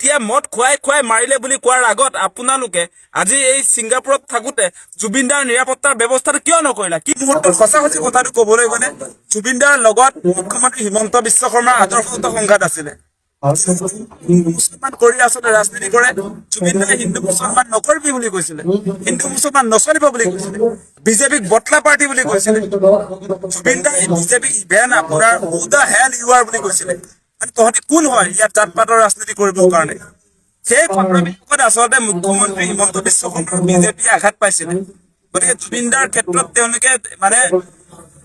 এতিয়া মদ খুৱাই খুৱাই মাৰিলে বুলি কোৱাৰ আগত আপোনালোকে আজি এই ছিংগাপুৰত থাকোতে জুবিনদাৰ নিৰাপত্তাৰ ব্যৱস্থাটো কিয় নকৰিলা? কি মুহূৰ্তত সঁচা কথাটো ক'বলৈ গ'লে জুবিনদাৰ লগত মুখ্যমন্ত্ৰী হিমন্ত বিশ্ব শৰ্মাৰ আদৰ্শগত সংঘাত আছিলে। মুছলমান কৰি আচলতে ৰাজনীতি কৰে। জুবিনদাই হিন্দু মুছলমান নকৰিবি বুলি কৈছিলে, হিন্দু মুছলমান নচলিব বুলি কৈছিলে, বিজেপিক বটলা পাৰ্টি বুলি কৈছিলে। জুবিনদাই বিজেপিক ইভেন আপোনাৰ who the hell U R বুলি কৈছিলে। মানে তহঁতি কোন হয় ইয়াত জাত পাতৰ ৰাজনীতি কৰিবৰ কাৰণে? সেই কথাবিলাকত আচলতে মুখ্যমন্ত্ৰী হিমন্ত বিশ্ব শৰ্মাৰ বিজেপি আঘাত পাইছিলে। গতিকে জুবিনদাৰ ক্ষেত্ৰত তেওঁলোকে মানে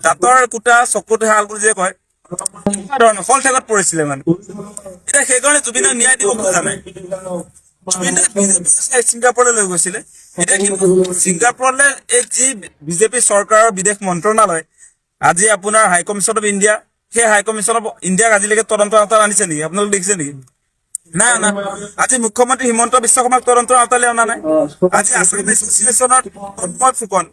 দাঁতৰ কুটা চকুত হাল বুলি যে কয় ধৰণৰ ফল ঠেকত পৰিছিলে। মানে এতিয়া সেইকাৰণে জুবিনক ন্যায় দিব খোজা নাই। জুবিনদাক বিজেপি ছিংগাপুৰলৈ লৈ গৈছিলে। এতিয়া কিন্তু ছিংগাপুৰলৈ এই যি বিজেপি চৰকাৰৰ বিদেশ মন্ত্ৰণালয়, আজি আপোনাৰ হাই কমিছন অফ ইণ্ডিয়া, সেই হাই কমিছন অফ ইণ্ডিয়াক আজিলৈকে তদন্তৰ আওতাত আনিছে নেকি? আপোনালোকে দেখিছে নেকি? নাই অনা। আজি মুখ্যমন্ত্ৰী হিমন্ত বিশ্ব শৰ্মাক তদন্তৰ আওতালৈ অনা নাই। আজি আছাম এছ'চিয়েশ্যনত তন্ময় ফুকন,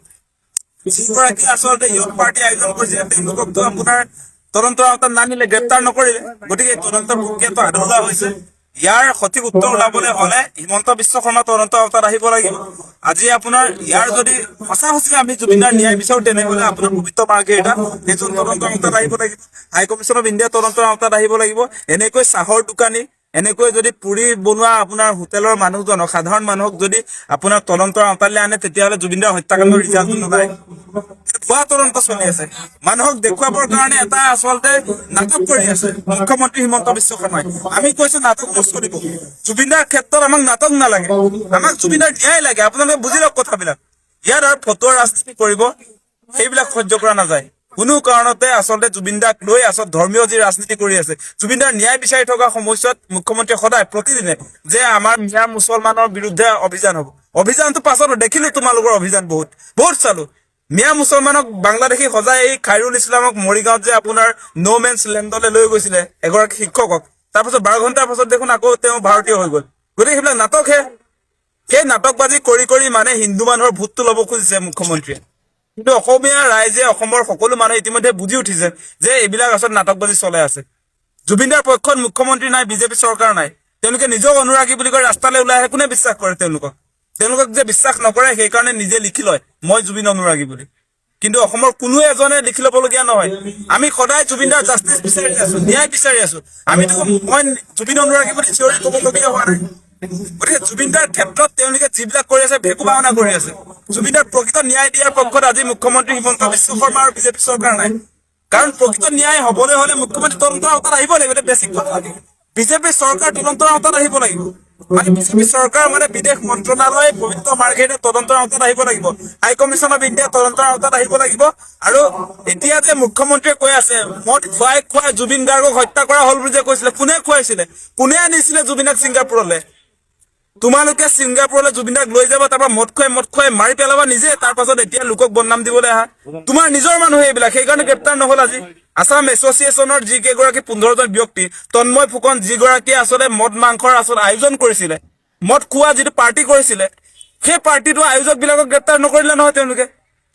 যিগৰাকী আচলতে য়ুথ পাৰ্টি আয়োজন কৰিছিলে, তেওঁলোককতো আপোনাৰ তদন্তৰ আওতাত নানিলে, গ্ৰেপ্তাৰ নকৰিলে। গতিকে তদন্তৰ প্ৰক্ৰিয়াটো আধৰুৱা হৈছে। ইয়াৰ সঠিক উত্তৰ ওলাবলৈ হলে হিমন্ত বিশ্ব শৰ্মা তদন্তৰ আওতাত আহিব লাগিব। আজি আপোনাৰ ইয়াৰ যদি সঁচা সঁচি আমি জুবিনদাৰ ন্যায় বিচাৰো, তেনেহলে আপোনাৰ পবিত্ৰ মাৰ্ঘেৰিটা সেইজন তদন্তৰ আওতাত আহিব লাগিব। হাই কমিছন অফ ইণ্ডিয়া তদন্তৰ আওতাত আহিব লাগিব। এনেকৈ চাহৰ দোকানী, এনেকৈ যদি পুৰি বনোৱা আপোনাৰ হোটেলৰ মানুহজনক, সাধাৰণ মানুহক যদি আপোনাৰ তদন্তৰ আওতালৈ আনে, তেতিয়াহ'লে জুবিনদাৰ হত্যাকাণ্ডৰ ৰিজাল্টটো নোলায়। ভুৱা তদন্ত চলি আছে। মানুহক দেখুৱাবৰ কাৰণে এটা আচলতে নাটক কৰি আছে মুখ্যমন্ত্ৰী হিমন্ত বিশ্ব শৰ্মাই। আমি কৈছো নাটক নচলিব। জুবিনদাৰ ক্ষেত্ৰত আমাক নাটক নালাগে, আমাক জুবিনদাৰ ন্যায় লাগে। আপোনালোকে বুজি লওক কথাবিলাক। ইয়াত আৰু ফটোৰ ৰাজনীতি কৰিব, সেইবিলাক সহ্য কৰা নাযায় কোনো কাৰণতে। আচলতে জুবিনদাক লৈ আচলতে ধৰ্মীয় যি ৰাজনীতি কৰি আছে, জুবিনদাৰ ন্যায় বিচাৰি থকা সময়ছোৱাত মুখ্যমন্ত্ৰীয়ে সদায় প্ৰতিদিনে যে আমাৰ মিয়া মুছলমানৰ বিৰুদ্ধে অভিযান হ'ব। অভিযানটো পাছত দেখিলো, তোমালোকৰ অভিযান বহুত চালো। মিয়া মুছলমানক বাংলাদেশী সজাই এই খাইৰুল ইছলামক মৰিগাঁৱত যে আপোনাৰ ন' মেন্স লেণ্ডলৈ লৈ গৈছিলে এগৰাকী শিক্ষকক, তাৰপিছত 12 ঘণ্টাৰ পাছত দেখোন আকৌ তেওঁ ভাৰতীয় হৈ গ'ল। গতিকে সেইবিলাক নাটকহে। সেই নাটকবাজি কৰি কৰি মানে হিন্দু মানুহৰ ভোটটো ল'ব খুজিছে মুখ্যমন্ত্ৰীয়ে। কিন্তু অসমীয়া ৰাইজে, অসমৰ সকলো মানুহে ইতিমধ্যে বুজি উঠিছে যে এইবিলাক আচলতে নাটকবাজি চলাই আছে। জুবিনদাৰ পক্ষত মুখ্যমন্ত্ৰী নাই, বিজেপি চৰকাৰ নাই। তেওঁলোকে নিজক অনুৰাগী বুলি কৈ ৰাস্তালৈ ওলাই আহে। কোনে বিশ্বাস কৰে তেওঁলোকক যে বিশ্বাস নকৰে, সেইকাৰণে নিজে লিখি লয় মই জুবিন অনুৰাগী বুলি। কিন্তু অসমৰ কোনো এজনে লিখি ল'বলগীয়া নহয়। আমি সদায় জুবিনদাৰ জাষ্টিচ বিচাৰি আছো, ন্যায় বিচাৰি আছো। আমিতো মই জুবিন অনুৰাগী বুলি চিঞৰি ক'বলগীয়া হোৱা নাই। গতিকে জুবিনদাৰ ক্ষেত্ৰত তেওঁলোকে যিবিলাক কৰি আছে, ভেকু ভাওনা কৰি আছে। জুবিনদাৰ প্ৰকৃত ন্যায় দিয়াৰ পক্ষত আজি মুখ্যমন্ত্ৰী হিমন্ত বিশ্ব শৰ্মা আৰু বিজেপি চৰকাৰ নাই। কাৰণ প্ৰকৃত ন্যায় হবলৈ হলে মুখ্যমন্ত্ৰী তদন্তৰ আওতাত আহিব লাগিব। এটা বেছিক কথা। বিজেপি চৰকাৰ তদন্তৰ আওতাত আহিব লাগিব। মানে বিজেপি চৰকাৰ মানে বিদেশ মন্ত্ৰণালয়, পবিত্ৰ মাৰ্ঘেৰিটা তদন্তৰ আওতাত আহিব লাগিব। হাই কমিছন অফ ইণ্ডিয়া তদন্তৰ আওতাত আহিব লাগিব। আৰু এতিয়া যে মুখ্যমন্ত্ৰীয়ে কৈ আছে মদ খুৱাই খুৱাই জুবিন গাৰ্গক হত্যা কৰা হল বুলি যে কৈছিলে, কোনে খুৱাইছিলে? কোনে আনিছিলে জুবিনক ছিংগাপুৰলৈ? তোমালোকে ছিংগাপুৰলৈ জুবিনদাক লৈ যাবা, তাৰপৰা মদ খুৱাই মাৰি পেলাবা নিজে, তাৰ পাছত এতিয়া লোকক বদনাম দিবলৈ আহা। তোমাৰ নিজৰ মানুহ এইবিলাক, সেইকাৰণে গ্ৰেপ্তাৰ নহল। আজি আছাম এছ'চিয়েশ্যনৰ যি কেইগৰাকী 15জন ব্যক্তি, তন্ময় ফুকন যিগৰাকীয়ে আচলতে মদ মাংসৰ আচলতে আয়োজন কৰিছিলে, মদ খোৱা যিটো পাৰ্টি কৰিছিলে, সেই পাৰ্টিটো আয়োজক বিলাকক গ্ৰেপ্তাৰ নকৰিলে নহয় তেওঁলোকে।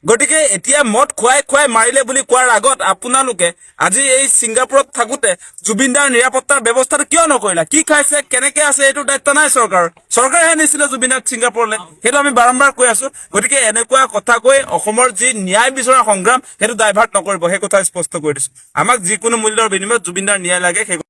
গতিকে এতিয়া মদ খুৱাই খুৱাই মাৰিলে বুলি কোৱাৰ আগত আপোনালোকে আজি এই ছিংগাপুৰত থাকোতে জুবিনদাৰ নিৰাপত্তাৰ ব্যৱস্থাটো কিয় নকৰিলা? কি খাইছে, কেনেকে আছে, এইটো দায়িত্ব নাই চৰকাৰৰ। চৰকাৰেহে নিছিলে জুবিনদাক ছিংগাপুৰলৈ, সেইটো আমি বাৰম্বাৰ কৈ আছো। গতিকে এনেকুৱা কথা কৈ অসমৰ যি ন্যায় বিচৰা সংগ্ৰাম, সেইটো ডাইভাৰ্ট নকৰিব, সেই কথা স্পষ্ট কৰি দিছো। আমাক যিকোনো মূল্যৰ বিনিময়ত জুবিনদাৰ ন্যায় লাগে। সেই